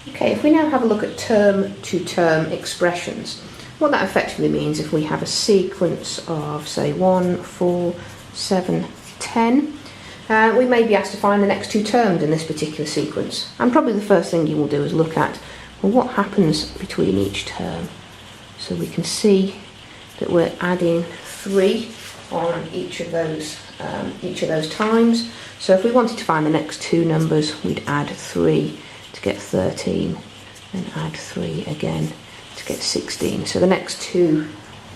Okay, if we now have a look at term-to-term expressions, what that effectively means, if we have a sequence of, say, 1, 4, 7, 10, we may be asked to find the next two terms in this particular sequence. And probably the first thing you will do is look at, well, what happens between each term. So we can see that we're adding 3 on each of those times. So if we wanted to find the next two numbers, we'd add 3 to get 13, and add 3 again to get 16. So the next two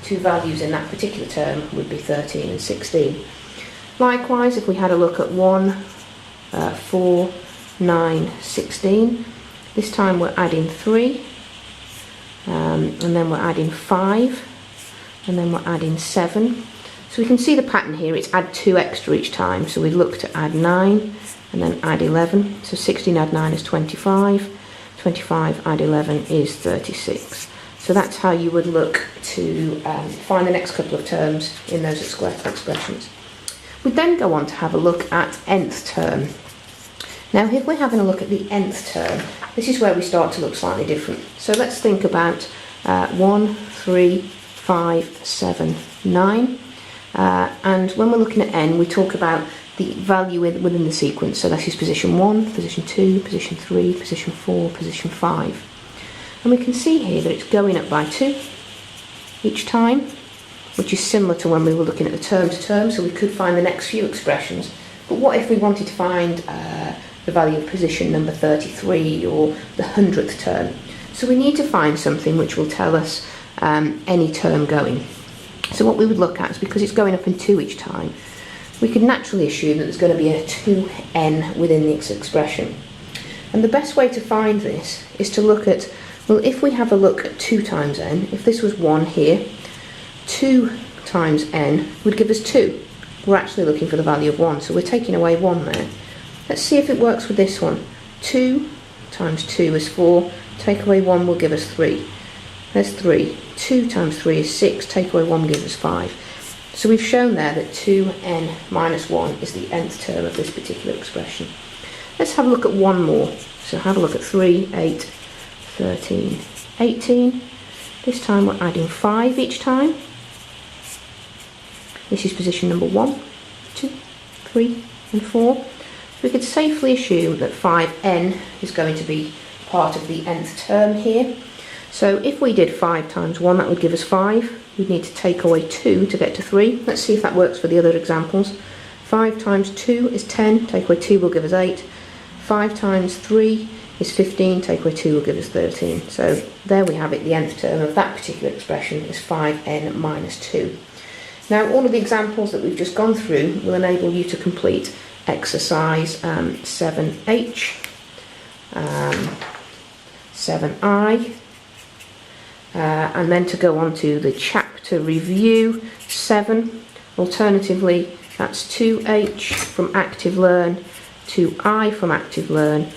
values in that particular term would be 13 and 16. Likewise, if we had a look at 1, 4, 9, 16, this time we're adding 3, and then we're adding 5, and then we're adding 7. So we can see the pattern here, it's add 2 extra each time. So we look to add 9, and then add 11. So 16 add 9 is 25, 25 add 11 is 36. So that's how you would look to find the next couple of terms in those expressions. We then go on to have a look at nth term. Now if we're having a look at the nth term, this is where we start to look slightly different. So let's think about 1, 3, 5, 7, 9. And when we're looking at n, we talk about the value within the sequence. So that is position 1, position 2, position 3, position 4, position 5. And we can see here that it's going up by 2 each time, which is similar to when we were looking at the term to term, so we could find the next few expressions. But what if we wanted to find the value of position number 33 or the 100th term? So we need to find something which will tell us any term going. So what we would look at is, because it's going up in 2 each time, we can naturally assume that there's going to be a 2n within this expression. And the best way to find this is to look at, well, if we have a look at 2 times n, if this was 1 here, 2 times n would give us 2. We're actually looking for the value of 1, so we're taking away 1 there. Let's see if it works with this one. 2 times 2 is 4, take away 1 will give us 3. There's 3. 2 times 3 is 6, take away 1 gives us 5. So we've shown there that 2n minus 1 is the nth term of this particular expression. Let's have a look at one more. So have a look at 3, 8, 13, 18. This time we're adding 5 each time. This is position number 1, 2, 3 and 4. We could safely assume that 5n is going to be part of the nth term here. So if we did 5 times 1, that would give us 5. We'd need to take away 2 to get to 3. Let's see if that works for the other examples. 5 times 2 is 10, take away 2 will give us 8. 5 times 3 is 15, take away 2 will give us 13. So there we have it, the nth term of that particular expression is 5n minus 2. Now all of the examples that we've just gone through will enable you to complete exercise 7h, 7i, and then to go on to the chapter review 7. Alternatively, that's 2h from Active Learn, 2i from Active Learn,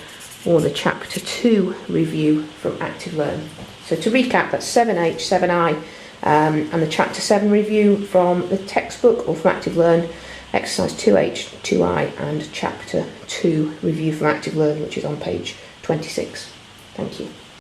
or the chapter 2 review from Active Learn. So to recap, that's 7h, 7i, and the chapter 7 review from the textbook or from Active Learn, exercise 2h, 2i, and chapter 2 review from Active Learn, which is on page 26. Thank you.